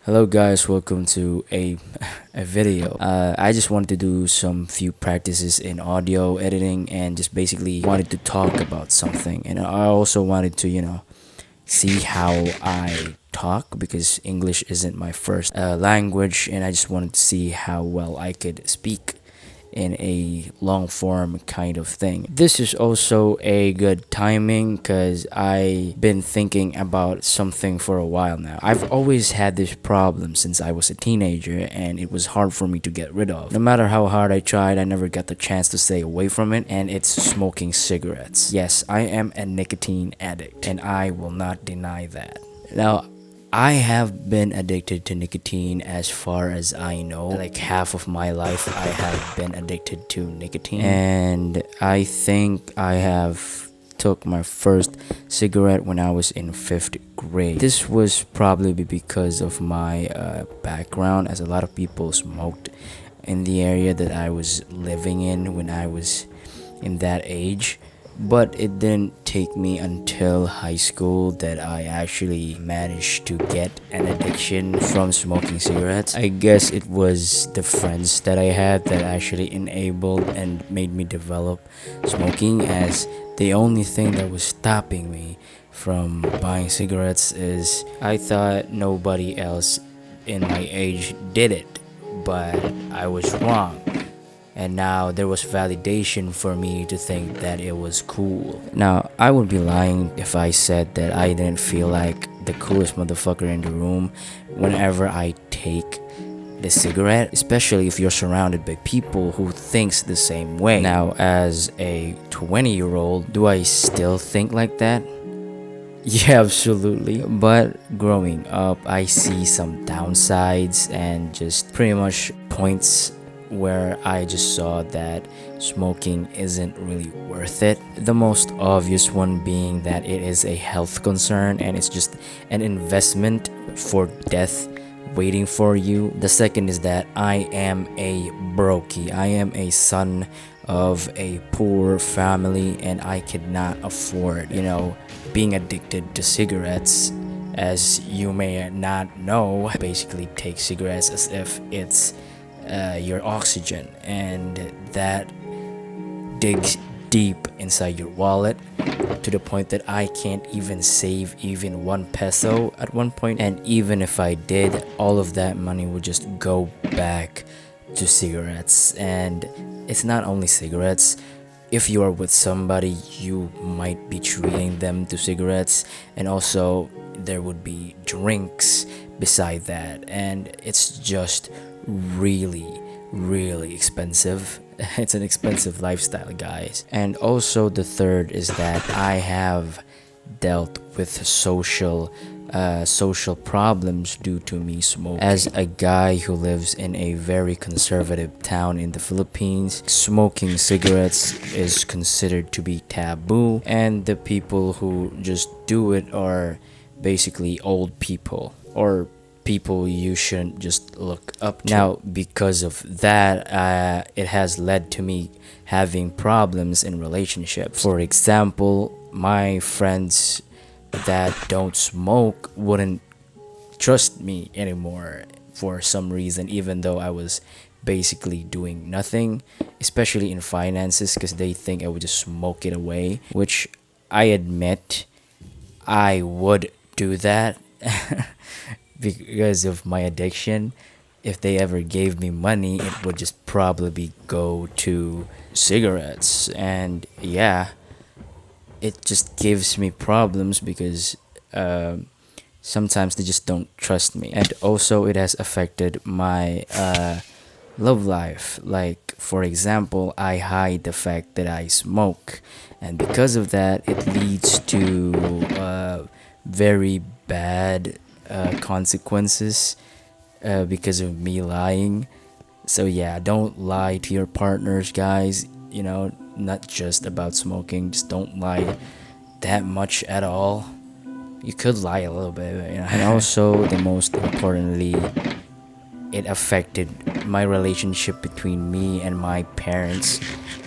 Hello guys, welcome to a video. I just wanted to do some few practices in audio editing and just basically wanted to talk about something. And I also wanted to, see how I talk because English isn't my first language, and I just wanted to see how well I could speak in a long form kind of thing. This is also a good timing because I've been thinking about something for a while now. I've always had this problem since I was a teenager, and it was hard for me to get rid of. No matter how hard I tried, I never got the chance to stay away from it, and it's smoking cigarettes. Yes, I am a nicotine addict, and I will not deny that. Now, I have been addicted to nicotine as far as I know. Like half of my life, I have been addicted to nicotine. And I think I have took my first cigarette when I was in 5th grade. This was probably because of my background, as a lot of people smoked in the area that I was living in when I was in that age. But it didn't take me until high school that I actually managed to get an addiction from smoking cigarettes. I guess it was the friends that I had that actually enabled and made me develop smoking, as the only thing that was stopping me from buying cigarettes is I thought nobody else in my age did it, but I was wrong. And now there was validation for me to think that it was cool. Now, I would be lying if I said that I didn't feel like the coolest motherfucker in the room whenever I take the cigarette, especially if you're surrounded by people who thinks the same way. Now, as a 20-year-old, do I still think like that? Yeah, absolutely. But growing up, I see some downsides and just pretty much points where I just saw that smoking isn't really worth it. The most obvious one being that it is a health concern and it's just an investment for death waiting for you. The second is that I am a brokey. I am a son of a poor family, and I could not afford, being addicted to cigarettes. As you may not know, basically take cigarettes as if it's your oxygen, and that digs deep inside your wallet to the point that I can't even save even 1 peso at one point. And even if I did, all of that money would just go back to cigarettes. And it's not only cigarettes. If you are with somebody, you might be treating them to cigarettes, and also there would be drinks beside that, and it's just really expensive. It's an expensive lifestyle, guys. And also the third is that I have dealt with social problems due to me smoking. As a guy who lives in a very conservative town in the Philippines, smoking cigarettes is considered to be taboo, and the people who just do it are basically old people or people you shouldn't just look up to. Now, because of that, it has led to me having problems in relationships. For example, my friends that don't smoke wouldn't trust me anymore for some reason, even though I was basically doing nothing, especially in finances, because they think I would just smoke it away, which I admit I would do that because of my addiction. If they ever gave me money, it would just probably go to cigarettes. And yeah, it just gives me problems because sometimes they just don't trust me. And also it has affected my love life. Like, for example, I hide the fact that I smoke, and because of that, it leads to very bad consequences because of me lying. So yeah, don't lie to your partners, guys. Not just about smoking. Just don't lie that much at all. You could lie a little bit, And also, the most importantly, it affected my relationship between me and my parents,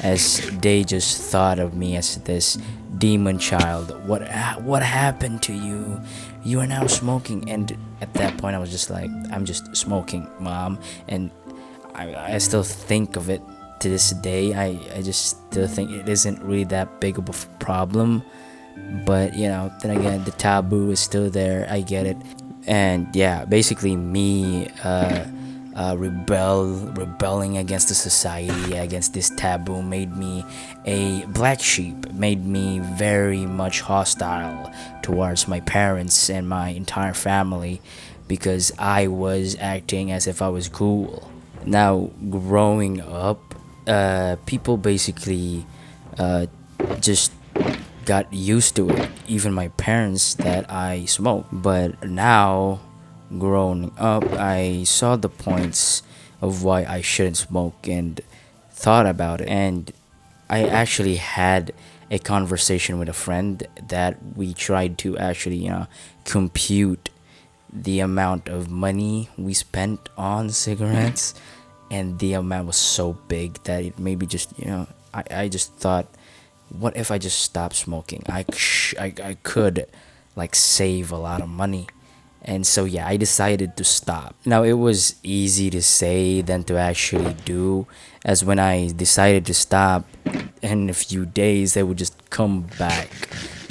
as they just thought of me as this demon child. What happened to you? You are now smoking. And at that point I was just like, I'm just smoking, mom. And I still think of it to this day. I just still think it isn't really that big of a problem. But then again, the taboo is still there. I get it. And yeah, basically me rebelling against the society, against this taboo, made me a black sheep, made me very much hostile towards my parents and my entire family, because I was acting as if I was cool. Now, growing up, people basically just got used to it, even my parents, that I smoke. But now, growing up, I saw the points of why I shouldn't smoke and thought about it. And I actually had a conversation with a friend that we tried to actually, compute the amount of money we spent on cigarettes, and the amount was so big that it maybe just, I just thought, what if I just stopped smoking? I could like save a lot of money. And so yeah, I decided to stop. Now, it was easy to say than to actually do, as when I decided to stop, in a few days they would just come back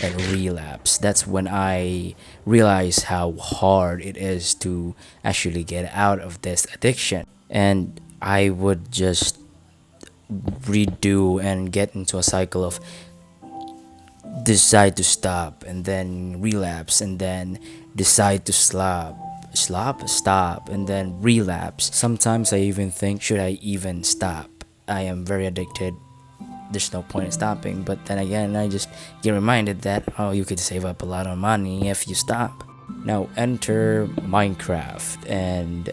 and relapse. That's when I realized how hard it is to actually get out of this addiction. And I would just redo and get into a cycle of decide to stop and then relapse and then decide to stop and then relapse. Sometimes I even think, should I even stop? I am very addicted. There's no point in stopping. But then again, I just get reminded that, oh, you could save up a lot of money if you stop. Now enter Minecraft. And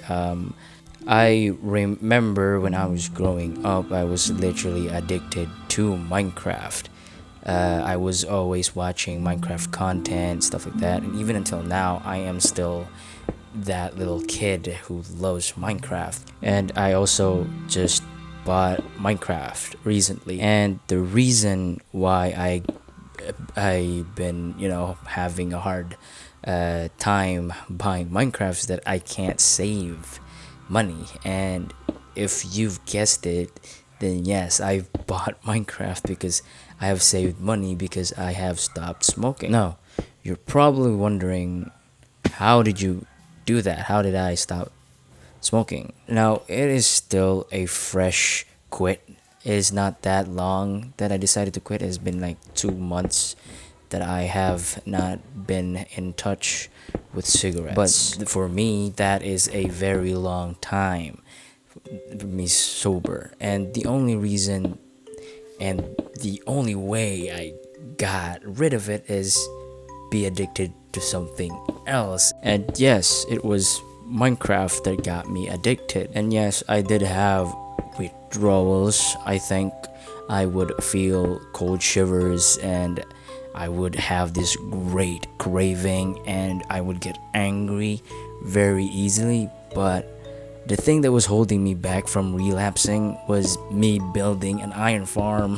I remember when I was growing up, I was literally addicted to Minecraft. I was always watching Minecraft content, stuff like that, and even until now, I am still that little kid who loves Minecraft. And I also just bought Minecraft recently, and the reason why I've been having a hard time buying Minecraft is that I can't save money. And if you've guessed it, then yes, I've bought Minecraft because I have saved money, because I have stopped smoking. Now, you're probably wondering, how did you do that? How did I stop smoking? Now, it is still a fresh quit. It is not that long that I decided to quit. It has been like 2 months that I have not been in touch with cigarettes. But for me, that is a very long time for me sober. And the only reason and the only way I got rid of it is be addicted to something else. And yes, it was Minecraft that got me addicted. And yes, I did have withdrawals. I think I would feel cold shivers, and I would have this great craving, and I would get angry very easily. But the thing that was holding me back from relapsing was me building an iron farm,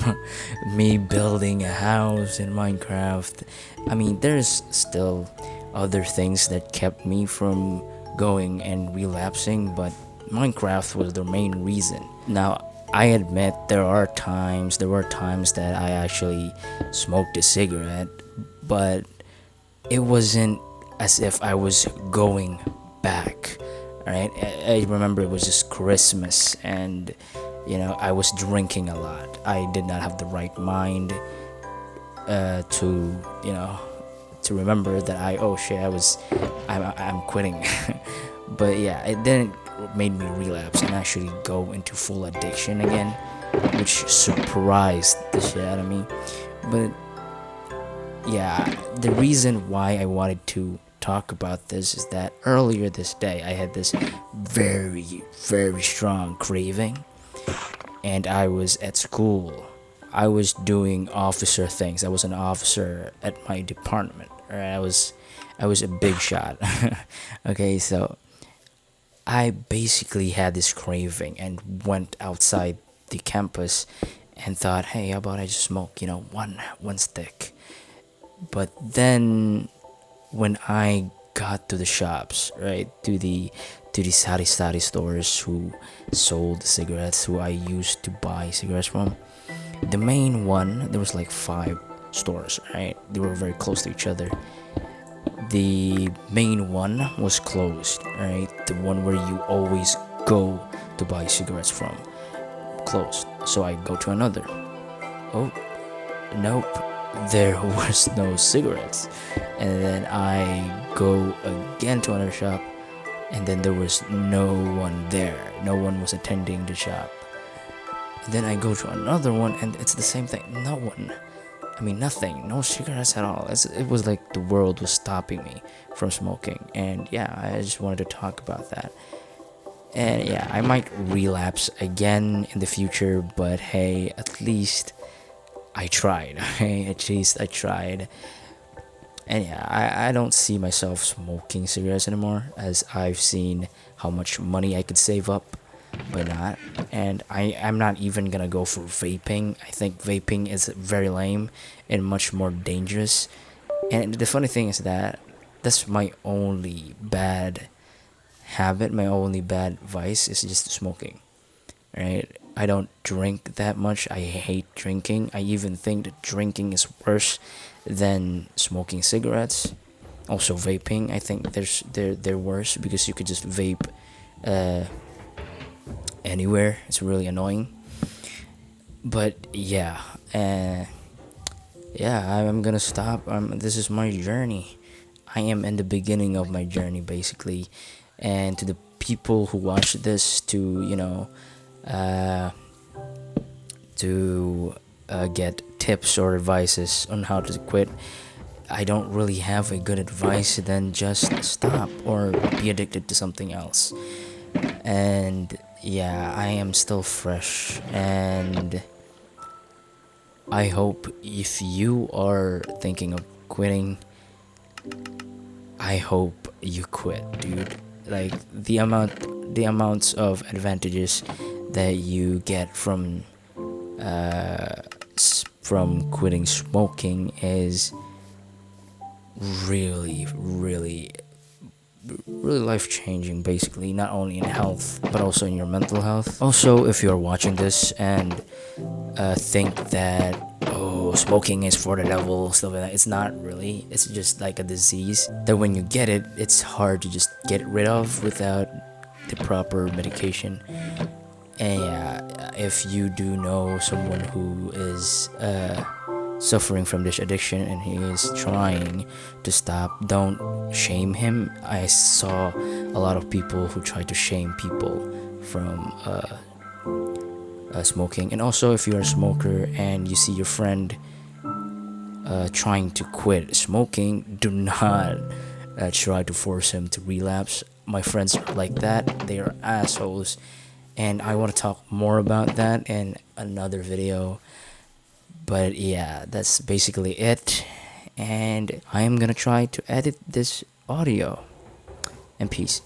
me building a house in Minecraft. I mean, there's still other things that kept me from going and relapsing, but Minecraft was the main reason. Now, I admit there were times that I actually smoked a cigarette, but it wasn't as if I was going back. Right? I remember it was just Christmas, and I was drinking a lot. I did not have the right mind to remember that I'm quitting. But yeah, it then made me relapse and actually go into full addiction again, which surprised the shit out of me. But yeah, the reason why I wanted to talk about this is that earlier this day I had this very, very strong craving, and I was at school. I was doing officer things. I was an officer at my department. Right? I was a big shot. Okay, so I basically had this craving and went outside the campus and thought, hey, how about I just smoke, one stick. But then when I got to the shops, right, to the sari stores who sold cigarettes, who I used to buy cigarettes from. The main one, there was like 5 stores, right? They were very close to each other. The main one was closed, right? The one where you always go to buy cigarettes from, closed. So I go to another. Oh, nope, there was no cigarettes. And then I go again to another shop, and then there was no one there. No one was attending the shop. And then I go to another one, and it's the same thing. No one. I mean, nothing. No cigarettes at all. It was like the world was stopping me from smoking. And yeah, I just wanted to talk about that. And yeah, I might relapse again in the future, but hey, at least I tried. Hey, at least I tried. And yeah, I don't see myself smoking cigarettes anymore, as I've seen how much money I could save up by not. And I'm not even gonna go for vaping. I think vaping is very lame and much more dangerous. And the funny thing is that that's my only bad habit, my only bad vice is just smoking, right? I don't drink that much. I hate drinking. I even think that drinking is worse than smoking cigarettes. Also, vaping. I think they're worse because you could just vape uh, anywhere. It's really annoying. But yeah, yeah, I'm gonna stop. This is my journey. I am in the beginning of my journey, basically. And to the people who watch this, to uh, get tips or advices on how to quit, I don't really have a good advice than just stop or be addicted to something else. And yeah, I am still fresh, and I hope if you are thinking of quitting, I hope you quit, dude. Like the amounts of advantages that you get from quitting smoking is really, really, really life changing, basically, not only in health but also in your mental health. Also, if you're watching this and think that, oh, smoking is for the devil, stuff like that, it's not really. It's just like a disease that when you get it, it's hard to just get rid of without the proper medication. And yeah, if you do know someone who is suffering from this addiction and he is trying to stop, don't shame him. I saw a lot of people who try to shame people from smoking. And also, if you're a smoker and you see your friend trying to quit smoking, do not try to force him to relapse. My friends are like that. They are assholes. And I want to talk more about that in another video. But yeah, that's basically it. And I am gonna try to edit this audio. And peace.